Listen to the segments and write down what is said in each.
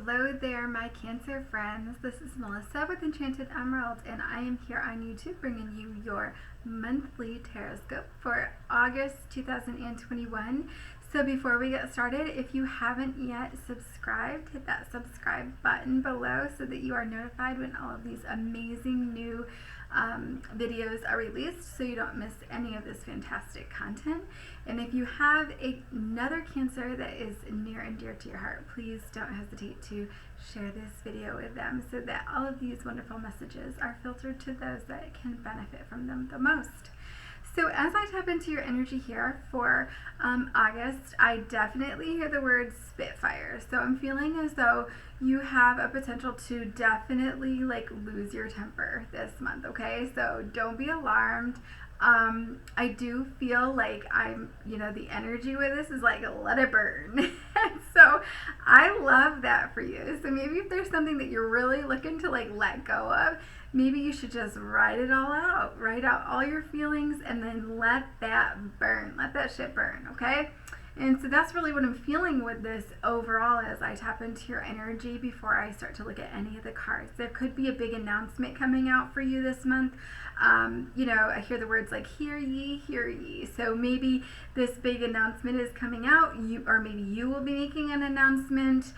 Hello there, my Cancer friends. This is Melissa with Enchanted Emerald, and I am here on YouTube bringing you your monthly Tarotscope for August 2021. So before we get started, if you haven't yet subscribed, hit that subscribe button below so that you are notified when all of these amazing new videos are released, so you don't miss any of this fantastic content. And if you have another Cancer that is near and dear to your heart, please don't hesitate to share this video with them so that all of these wonderful messages are filtered to those that can benefit from them the most. So as I tap into your energy here for August, I definitely hear the word Spitfire. So I'm feeling as though you have a potential to definitely lose your temper this month, okay? So don't be alarmed. I do feel like the energy with this is let it burn. So I love that for you. So maybe if there's something that you're really looking to let go of, maybe you should just write it all out. Write out all your feelings and then let that burn. Let that shit burn, okay? And so that's really what I'm feeling with this overall as I tap into your energy before I start to look at any of the cards. There could be a big announcement coming out for you this month. I hear the words hear ye, hear ye. So maybe this big announcement is coming out, or maybe you will be making an announcement,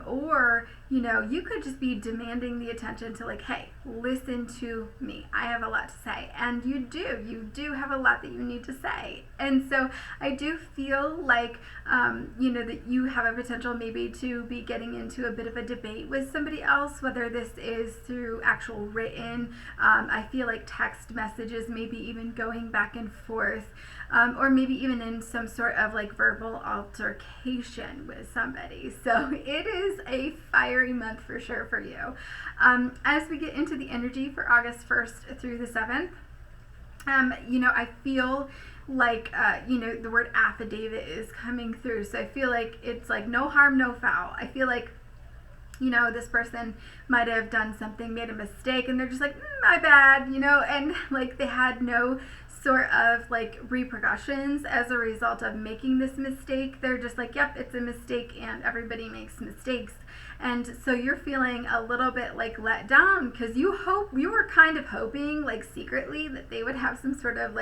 or you could just be demanding the attention to hey, listen to me. I have a lot to say. And you do have a lot that you need to say. And so I do feel that you have a potential maybe to be getting into a bit of a debate with somebody else, whether this is through actual written, I feel text messages, maybe even going back and forth, or maybe even in some sort of verbal altercation with somebody. So it is a fiery month for sure for you. As we get into the energy for August 1st through the 7th, I feel the word affidavit is coming through. So I feel it's no harm, no foul. I feel this person might have done something, made a mistake, and they're just my bad, and they had no sort of repercussions as a result of making this mistake. They're just yep, it's a mistake, and everybody makes mistakes. And so you're feeling a little bit let down because you were kind of hoping secretly that they would have some sort of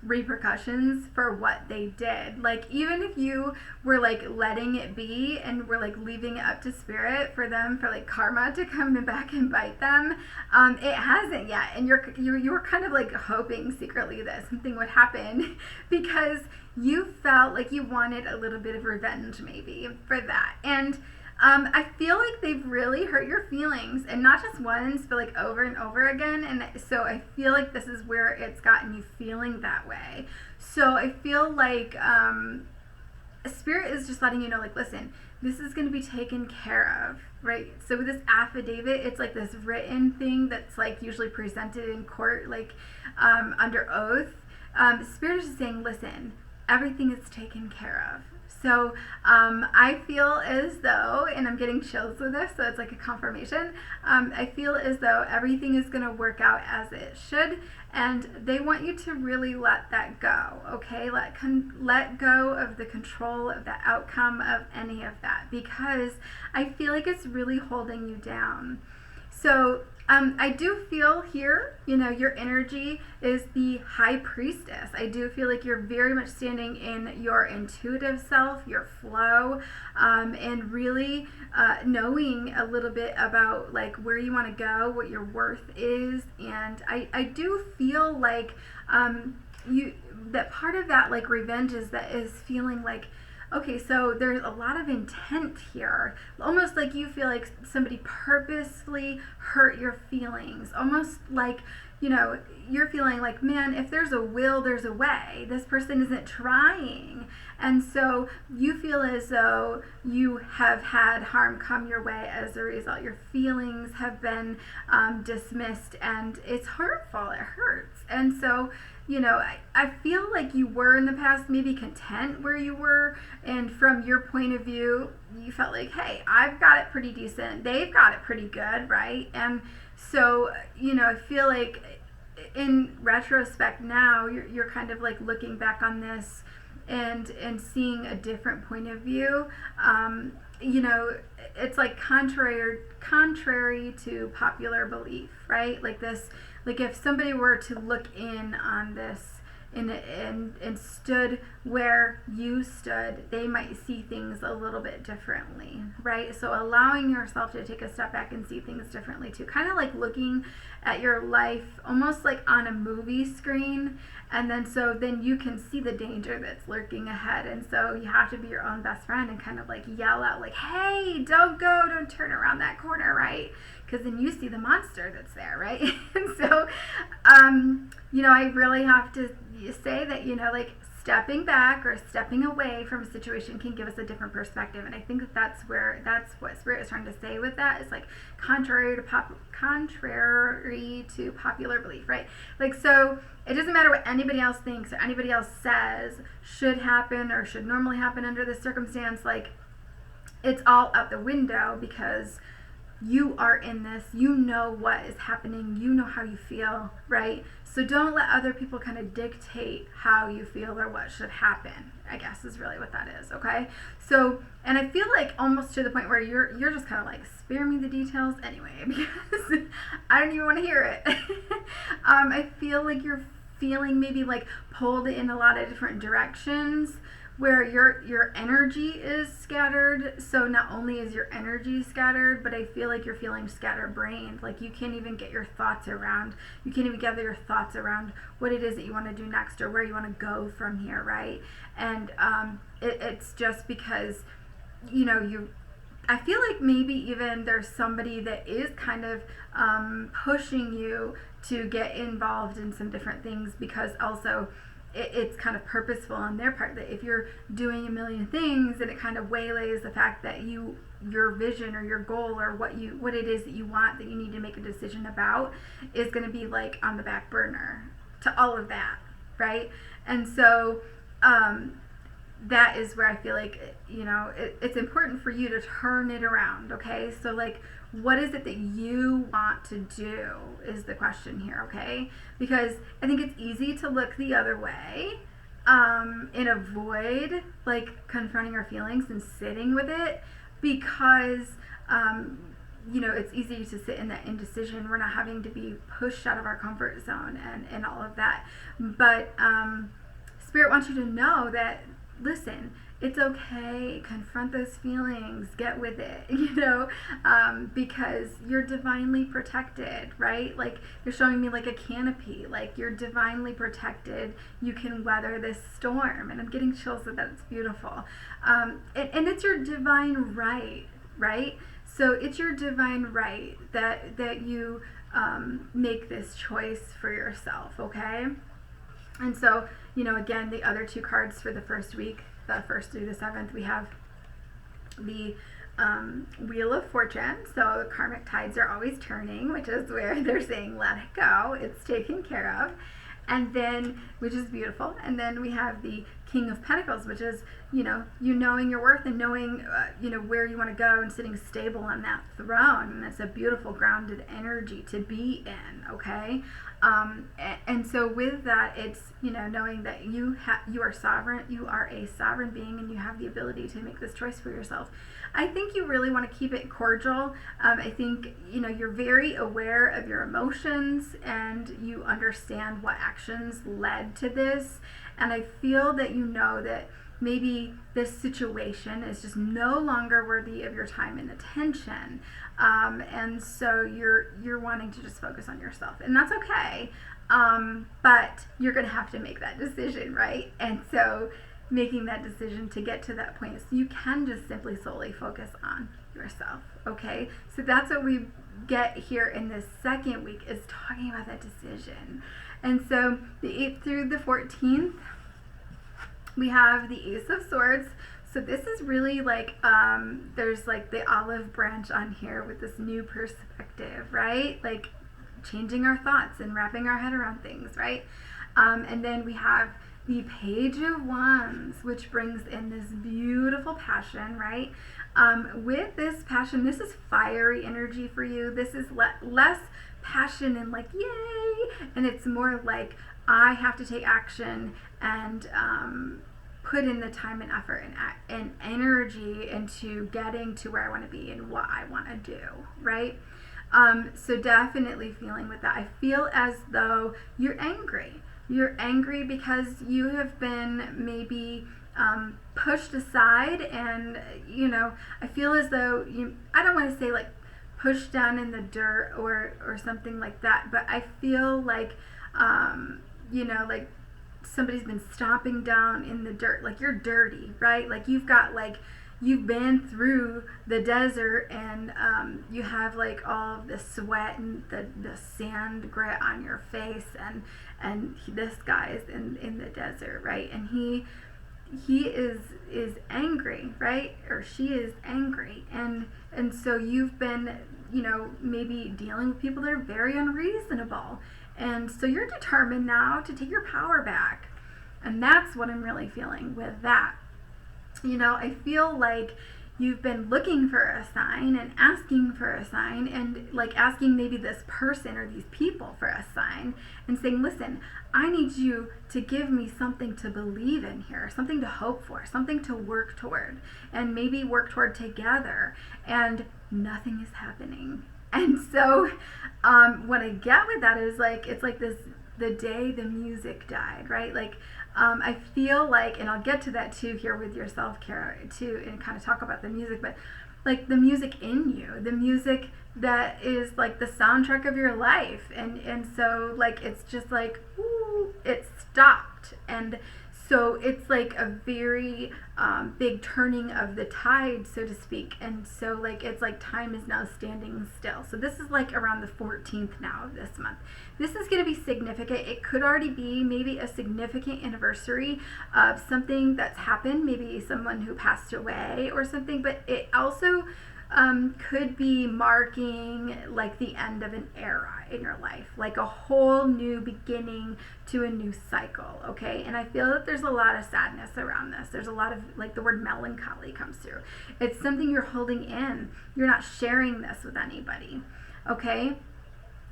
repercussions for what they did. Even if you were letting it be and were leaving it up to spirit for them, for karma to come back and bite them, it hasn't yet. And you were kind of hoping secretly that something would happen because you felt you wanted a little bit of revenge maybe for that. And I feel they've really hurt your feelings, and not just once, but over and over again. And so I feel this is where it's gotten you feeling that way. So I feel Spirit is just letting you know, listen, this is going to be taken care of, right? So with this affidavit, it's this written thing that's usually presented in court, under oath. Spirit is just saying, listen, everything is taken care of. So I feel as though, and I'm getting chills with this, so it's a confirmation, I feel as though everything is going to work out as it should, and they want you to really let that go, okay? Let go of the control of the outcome of any of that, because I feel it's really holding you down. So I do feel here, your energy is the High Priestess. I do feel you're very much standing in your intuitive self, your flow, and really knowing a little bit about where you want to go, what your worth is. And I do feel that part of that revenge is feeling okay, so there's a lot of intent here. Almost you feel somebody purposely hurt your feelings. Almost you're feeling man, if there's a will, there's a way. This person isn't trying. And so you feel as though you have had harm come your way as a result. Your feelings have been dismissed, and it's hurtful. It hurts. And so I feel you were in the past maybe content where you were, and from your point of view, you felt hey, I've got it pretty decent. They've got it pretty good, right? And so, I feel in retrospect now, you're kind of looking back on this and seeing a different point of view. You know, it's like contrary to popular belief, right? Like this, like if somebody were to look in on this and stood where you stood, they might see things a little bit differently, right? So allowing yourself to take a step back and see things differently too, kind of like looking at your life almost like on a movie screen, and then you can see the danger that's lurking ahead, and so you have to be your own best friend and kind of like yell out like, hey, don't turn around that corner, right? Because then you see the monster that's there, right? And so you know, I really have to say that, you know, like stepping back or stepping away from a situation can give us a different perspective, and I think that's what Spirit is trying to say with that. Is like contrary to popular belief, right? Like, so it doesn't matter what anybody else thinks or anybody else says should happen or should normally happen under this circumstance. Like, it's all out the window because you are in this, you know what is happening, you know how you feel, right? So don't let other people kind of dictate how you feel or what should happen, I guess is really what that is, okay? So, and I feel like almost to the point where you're just kind of like, spare me the details anyway, because I don't even want to hear it. I feel like you're feeling maybe like pulled in a lot of different directions, where your energy is scattered. So not only is your energy scattered, but I feel like you're feeling scatterbrained. Like you can't even get your thoughts around, you can't even gather your thoughts around what it is that you want to do next or where you want to go from here, right? And it's just because, you know, I feel like maybe even there's somebody that is kind of pushing you to get involved in some different things, because also it's kind of purposeful on their part, that if you're doing a million things, and it kind of waylays the fact that your vision or your goal or what it is that you want, that you need to make a decision about, is going to be like on the back burner to all of that, right? And so that is where I feel like, you know, it's important for you to turn it around, okay? So like, what is it that you want to do is the question here, okay? Because I think it's easy to look the other way and avoid like confronting our feelings and sitting with it, because you know, it's easy to sit in that indecision. We're not having to be pushed out of our comfort zone and all of that. But Spirit wants you to know that, listen, it's okay, confront those feelings, get with it, you know, because you're divinely protected, right? Like, you're showing me like a canopy, like you're divinely protected, you can weather this storm, and I'm getting chills with that. It's beautiful. And it's your divine right, right? So it's your divine right that you make this choice for yourself, okay? And so, you know, again, the other two cards for the first week, the 1st through the 7th, we have the Wheel of Fortune. So the karmic tides are always turning, which is where they're saying, let it go, it's taken care of. And then, which is beautiful. And then we have the King of Pentacles, which is, you know, you knowing your worth and knowing, you know, where you want to go and sitting stable on that throne. And it's a beautiful grounded energy to be in, okay? And so with that, it's, you know, knowing that you are sovereign, you are a sovereign being, and you have the ability to make this choice for yourself. I think you really want to keep it cordial. I think, you know, you're very aware of your emotions, and you understand what actions led to this. And I feel that you know that maybe this situation is just no longer worthy of your time and attention. And so you're wanting to just focus on yourself, and that's okay. But you're going to have to make that decision, right? And so making that decision to get to that point, so you can just simply solely focus on yourself, okay? So that's what we get here in this second week, is talking about that decision. And so the 8th through the 14th, we have the Ace of Swords. So this is really like, there's like the olive branch on here with this new perspective, right? Like changing our thoughts and wrapping our head around things, right? And then we have the Page of Wands, which brings in this beautiful passion, right? With this passion, this is fiery energy for you. This is less passion and like, yay! And it's more like, I have to take action and put in the time and effort and energy into getting to where I want to be and what I want to do, right? So definitely feeling with that. I feel as though you're angry. You're angry because you have been maybe pushed aside, and I feel as though I don't want to say like pushed down in the dirt or something like that, but I feel like like somebody's been stomping down in the dirt, like you're dirty, right? Like you've been through the desert, and you have like all of the sweat and the sand grit on your face, and this guy is in the desert, right? And he is angry, right? Or she is angry, and so you've been maybe dealing with people that are very unreasonable, and so you're determined now to take your power back. And that's what I'm really feeling with that. I feel like you've been looking for a sign and asking for a sign, and like asking maybe this person or these people for a sign, and saying, listen, I need you to give me something to believe in here, something to hope for, something to work toward, and maybe work toward together. And nothing is happening. And so what I get with that is like, it's like this, the day the music died, right? Like I feel like, and I'll get to that too here with your self-care too, and kind of talk about the music, but like the music in you, the music that is like the soundtrack of your life, and so like it's just like, ooh, it stopped. And so it's like a very big turning of the tide, so to speak. And so like it's like time is now standing still. So this is like around the 14th now of this month. This is going to be significant. It could already be maybe a significant anniversary of something that's happened, maybe someone who passed away or something, but it also could be marking like the end of an era in your life, like a whole new beginning to a new cycle, okay? And I feel that there's a lot of sadness around this. There's a lot of, like, the word melancholy comes through. It's something you're holding in. You're not sharing this with anybody, okay?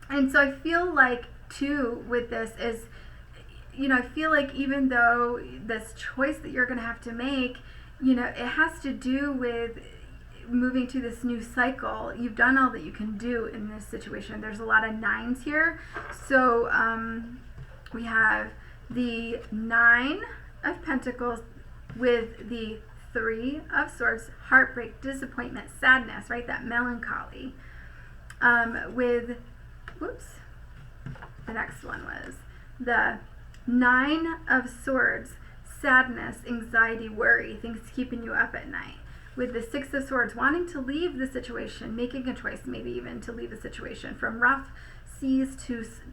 And so I feel like too with this is, I feel like even though this choice that you're going to have to make, it has to do with moving to this new cycle. You've done all that you can do in this situation. There's a lot of 9s here. So we have the 9 of Pentacles with the 3 of Swords, heartbreak, disappointment, sadness, right? That melancholy. With, whoops, the next one was the 9 of Swords, sadness, anxiety, worry, things keeping you up at night. With the 6 of Swords, wanting to leave the situation, making a choice, maybe even to leave the situation, from rough seas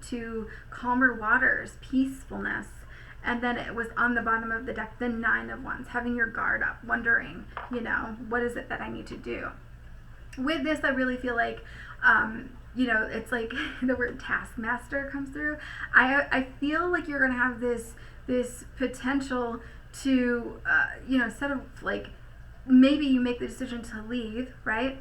to calmer waters, peacefulness. And then it was on the bottom of the deck, the 9 of Wands, having your guard up, wondering, what is it that I need to do? With this, I really feel like, it's like the word taskmaster comes through. I feel like you're going to have this potential to, instead of like, maybe you make the decision to leave, right?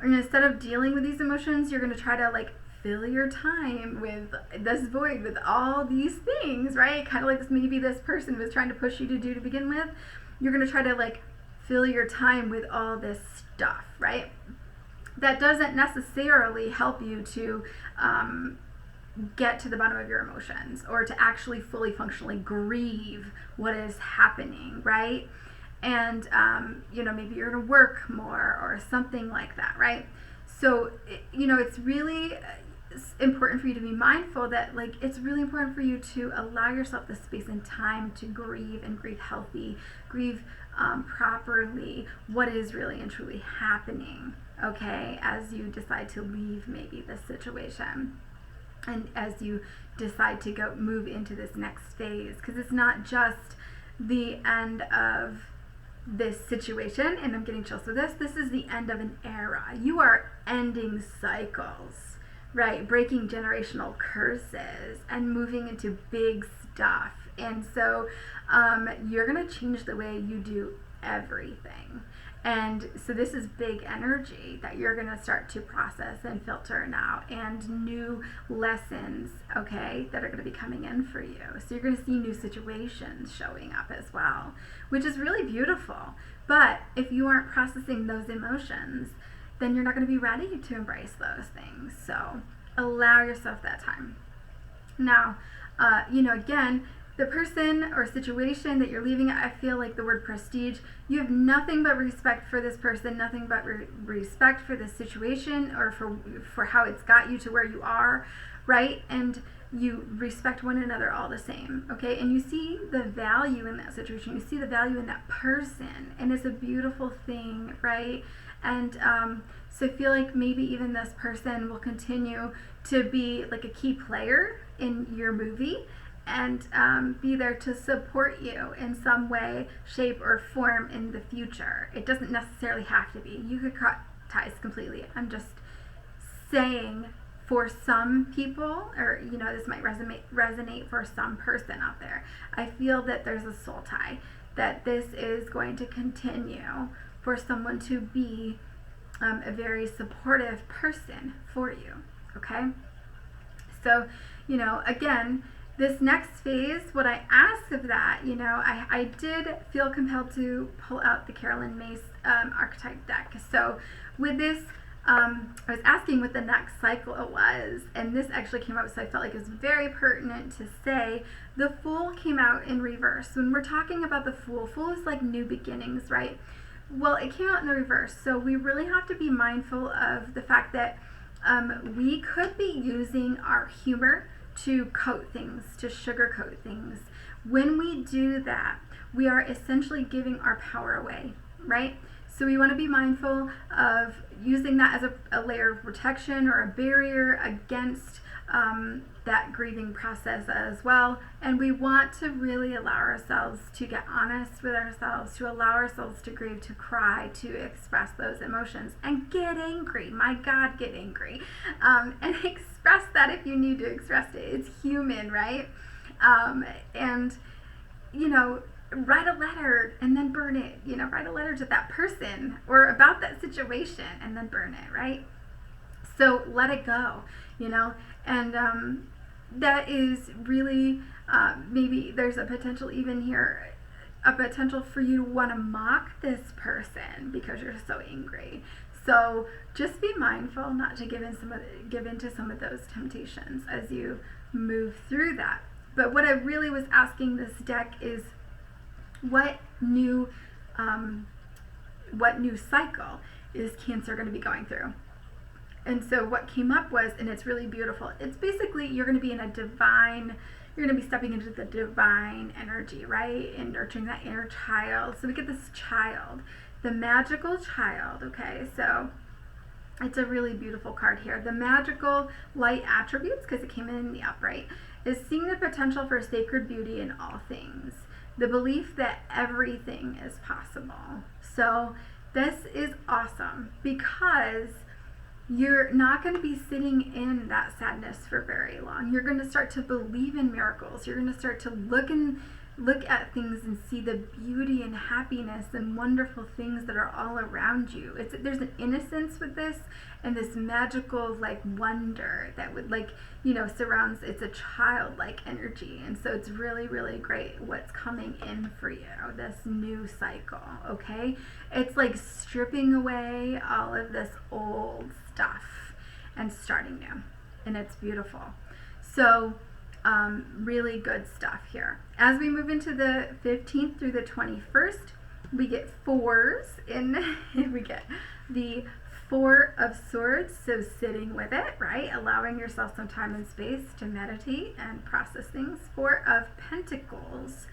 And instead of dealing with these emotions, you're going to try to like fill your time with this void, with all these things, right? Kind of like this, maybe this person was trying to push you to do to begin with. You're going to try to like fill your time with all this stuff, right? That doesn't necessarily help you to get to the bottom of your emotions, or to actually fully functionally grieve what is happening, right? And maybe you're going to work more or something like that, right? So it's really important for you to be mindful that, like, it's really important for you to allow yourself the space and time to grieve, and grieve healthy, grieve properly what is really and truly happening, okay, as you decide to leave maybe this situation, and as you decide to move into this next phase. Because it's not just the end of this situation, and I'm getting chills with this is the end of an era. You are ending cycles, right? Breaking generational curses and moving into big stuff. And so you're going to change the way you do everything. And so this is big energy that you're going to start to process and filter now, and new lessons, okay, that are going to be coming in for you. So you're going to see new situations showing up as well, which is really beautiful. But if you aren't processing those emotions, then you're not going to be ready to embrace those things. So allow yourself that time. Now, again, the person or situation that you're leaving, I feel like the word prestige, you have nothing but respect for this person, nothing but respect for this situation, or for how it's got you to where you are, right? And you respect one another all the same, okay? And you see the value in that situation, you see the value in that person, and it's a beautiful thing, right? And so I feel like maybe even this person will continue to be like a key player in your movie, and be there to support you in some way, shape, or form in the future. It doesn't necessarily have to be. You could cut ties completely. I'm just saying, for some people, or this might resonate for some person out there, I feel that there's a soul tie, that this is going to continue for someone to be a very supportive person for you, okay? So, again, this next phase, what I asked of that, I did feel compelled to pull out the Carolyn Mace archetype deck. So with this, I was asking what the next cycle was, and this actually came up, so I felt like it was very pertinent to say. The Fool came out in reverse. When we're talking about the Fool is like new beginnings, right? Well, it came out in the reverse, so we really have to be mindful of the fact that we could be using our humor to coat things, to sugarcoat things. When we do that, we are essentially giving our power away, right? So we want to be mindful of using that as a layer of protection or a barrier against that grieving process as well. And we want to really allow ourselves to get honest with ourselves, to allow ourselves to grieve, to cry, to express those emotions, and get angry. My God, get angry. And express that if you need to express it. It's human, right? And, write a letter and then burn it. Write a letter to that person or about that situation and then burn it, right? So let it go, and that is really, maybe there's a potential even here, a potential for you to want to mock this person because you're so angry. So just be mindful not to give into some of those temptations as you move through that. But what I really was asking this deck is, what new cycle is Cancer going to be going through? And so what came up was, and it's really beautiful, it's basically you're going to be you're going to be stepping into the divine energy, right? And nurturing that inner child. So we get this child, the magical child, okay? So it's a really beautiful card here. The magical light attributes, because it came in the upright, is seeing the potential for sacred beauty in all things. The belief that everything is possible. So this is awesome because you're not going to be sitting in that sadness for very long. You're going to start to believe in miracles. You're going to start to look at things and see the beauty and happiness and wonderful things that are all around you. There's an innocence with this, and this magical wonder that would surrounds. It's a childlike energy, and so it's really, really great what's coming in for you, this new cycle. Okay, it's like stripping away all of this old stuff and starting new, and it's beautiful. So really good stuff here. As we move into the 15th through the 21st, we get fours in. We get the Four of Swords, so sitting with it, right? Allowing yourself some time and space to meditate and process things. Four of Pentacles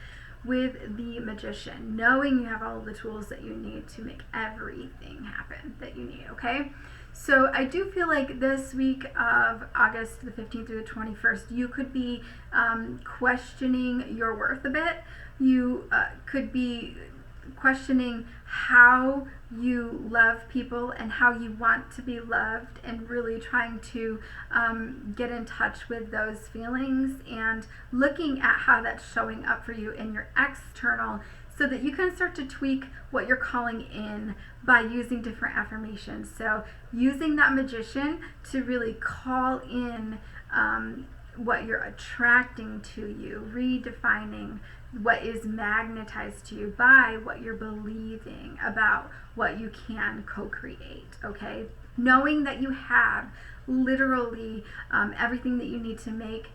with the Magician, knowing you have all the tools that you need to make everything happen that you need, okay? So I do feel like this week of August the 15th through the 21st, you could be questioning your worth a bit. You could be questioning how you love people and how you want to be loved, and really trying to get in touch with those feelings and looking at how that's showing up for you in your external so that you can start to tweak what you're calling in by using different affirmations. So using that magician to really call in what you're attracting to you, redefining what is magnetized to you by what you're believing about what you can co-create, okay? Knowing that you have literally everything that you need to make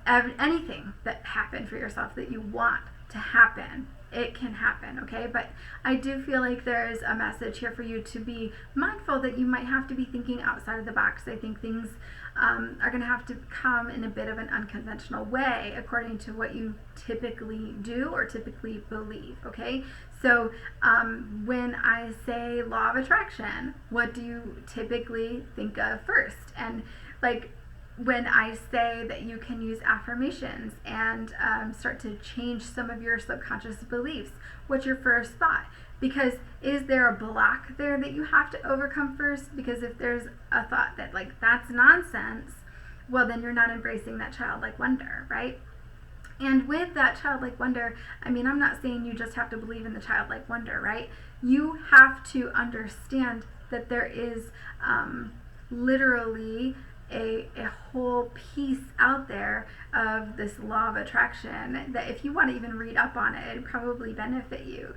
anything that happened for yourself that you want to happen, it can happen, okay? But I do feel like there's a message here for you to be mindful that you might have to be thinking outside of the box. I think things are going to have to come in a bit of an unconventional way according to what you typically do or typically believe, okay? So when I say law of attraction, what do you typically think of first? And like when I say that you can use affirmations and start to change some of your subconscious beliefs, what's your first thought? Because is there a block there that you have to overcome first? Because if there's a thought that like that's nonsense, well then you're not embracing that childlike wonder, right? And with that childlike wonder, I mean, I'm not saying you just have to believe in the childlike wonder, right? You have to understand that there is literally a whole piece out there of this law of attraction that if you want to even read up on it, it'd probably benefit you.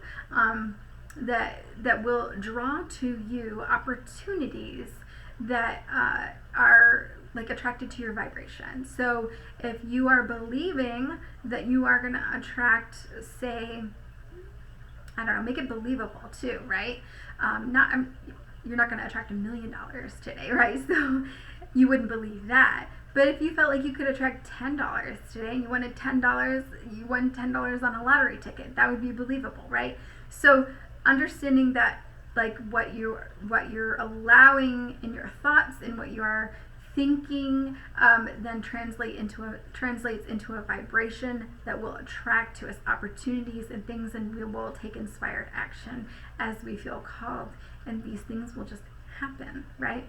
That will draw to you opportunities that are like attracted to your vibration. So if you are believing that you are going to attract, say, I don't know, make it believable too, right? You're not going to attract $1 million today, right? So you wouldn't believe that. But if you felt like you could attract $10 today and you wanted $10, you won $10 on a lottery ticket, that would be believable, right? So understanding that like what you're allowing in your thoughts and what you are thinking then translates into a vibration that will attract to us opportunities and things, and we will take inspired action as we feel called, and these things will just happen, right?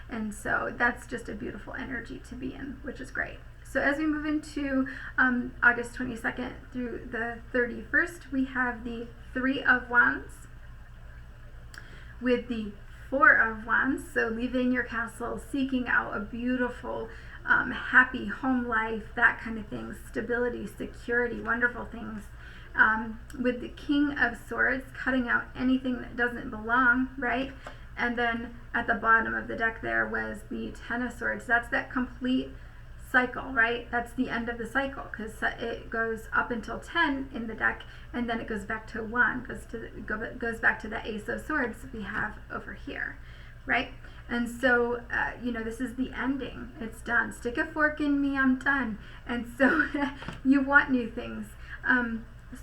And so that's just a beautiful energy to be in, which is great. So as we move into August 22nd through the 31st, we have the 3 of Wands with the 4 of Wands. So leaving your castle, seeking out a beautiful, happy home life, that kind of thing, stability, security, wonderful things. With the King of Swords, cutting out anything that doesn't belong, right? And then at the bottom of the deck there was the 10 of Swords. That's that complete cycle, right? That's the end of the cycle, because it goes up until 10 in the deck, and then it goes back to 1, goes back to the Ace of Swords we have over here, right? And so, this is the ending. It's done. Stick a fork in me, I'm done. And so you want new things.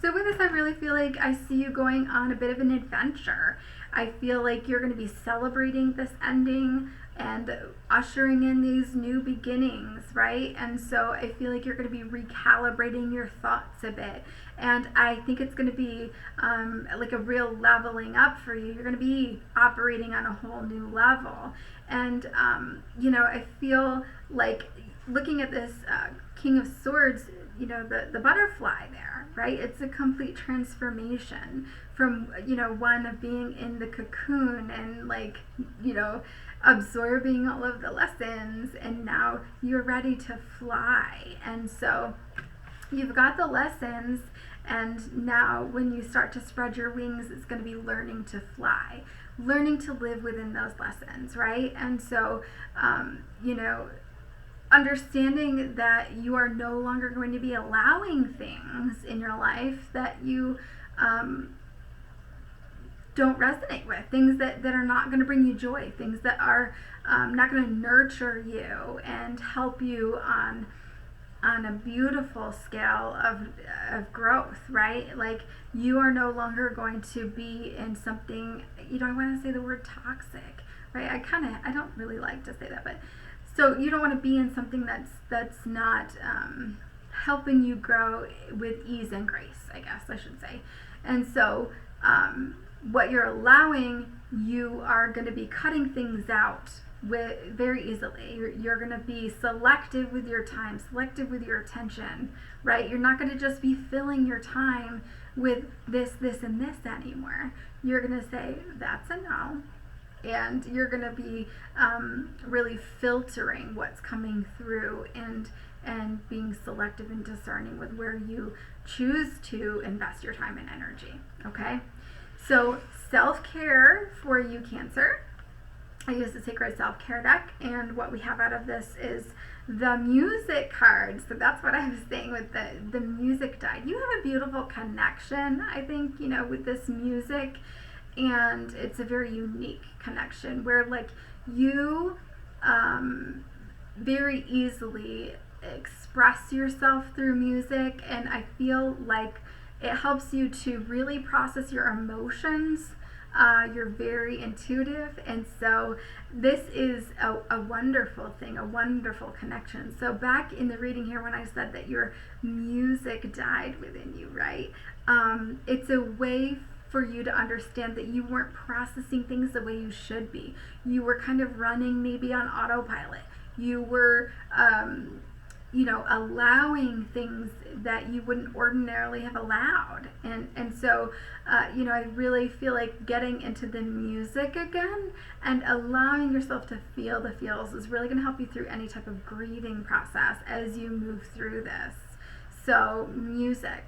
So with this, I really feel like I see you going on a bit of an adventure. I feel like you're going to be celebrating this ending and ushering in these new beginnings, right? And so I feel like you're going to be recalibrating your thoughts a bit. And I think it's going to be like a real leveling up for you. You're going to be operating on a whole new level. And, I feel like looking at this King of Swords, the butterfly there, right? It's a complete transformation from, one of being in the cocoon and absorbing all of the lessons, and now you're ready to fly. And so you've got the lessons, and now when you start to spread your wings, it's going to be learning to fly, learning to live within those lessons, right? And so, understanding that you are no longer going to be allowing things in your life that you don't resonate with, things that are not going to bring you joy, things that are not going to nurture you and help you on a beautiful scale of growth, right? Like you are no longer going to be in something, I want to say the word toxic, right? I don't really like to say that, but so you don't want to be in something that's not helping you grow with ease and grace, I guess I should say. And so what you're allowing, you are going to be cutting things out very easily. You're going to be selective with your time, selective with your attention, right? You're not going to just be filling your time with this, and this anymore. You're going to say, that's a no. And you're going to be really filtering what's coming through and being selective and discerning with where you choose to invest your time and energy, okay? So self-care for you, Cancer. I use the Sacred Self-Care deck, and what we have out of this is the music card. So that's what I was saying with the music die. You have a beautiful connection, I think, with this music, and it's a very unique connection where like you very easily express yourself through music, and I feel like it helps you to really process your emotions. You're very intuitive, and so this is a wonderful thing, a wonderful connection. So back in the reading here when I said that your music died within you, right? It's a way for you to understand that you weren't processing things the way you should be. You were kind of running maybe on autopilot. You were allowing things that you wouldn't ordinarily have allowed. And so, I really feel like getting into the music again and allowing yourself to feel the feels is really going to help you through any type of grieving process as you move through this. So, music.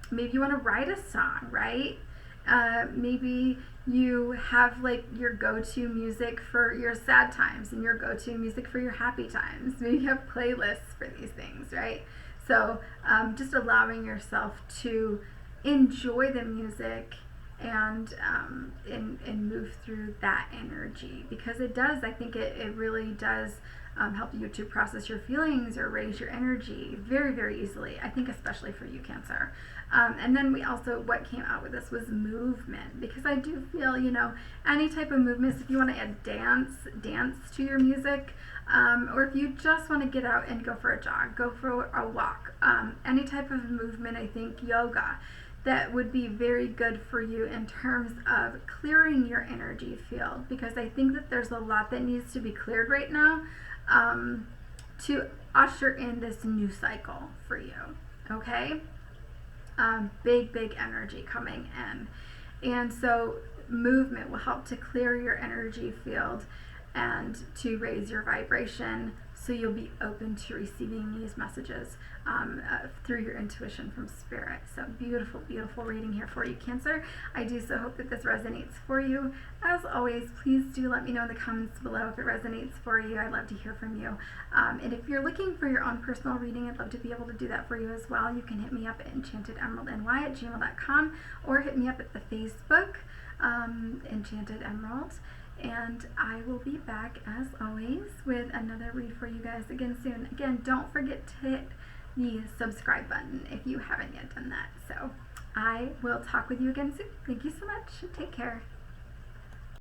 Maybe you want to write a song, right? Maybe you have like your go-to music for your sad times and your go-to music for your happy times. Maybe you have playlists for these things, right? So just allowing yourself to enjoy the music and move through that energy, because it does, I think it really does help you to process your feelings or raise your energy very, very easily, I think, especially for you, Cancer. And then we also, what came out with this was movement, because I do feel, any type of movements, if you want to add dance to your music, or if you just want to get out and go for a jog, go for a walk, any type of movement, I think yoga, that would be very good for you in terms of clearing your energy field, because I think that there's a lot that needs to be cleared right now to usher in this new cycle for you, okay? Big energy coming in. And so movement will help to clear your energy field and to raise your vibration, so you'll be open to receiving these messages through your intuition from Spirit. So beautiful reading here for you, Cancer. I do so hope that this resonates for you. As always, please do let me know in the comments below if it resonates for you. I'd love to hear from you. And if you're looking for your own personal reading, I'd love to be able to do that for you as well. You can hit me up at enchantedemeraldny@gmail.com, or hit me up at the Facebook, Enchanted Emerald. And I will be back, as always, with another read for you guys again soon. Again, don't forget to hit the subscribe button if you haven't yet done that. So I will talk with you again soon. Thank you so much. Take care.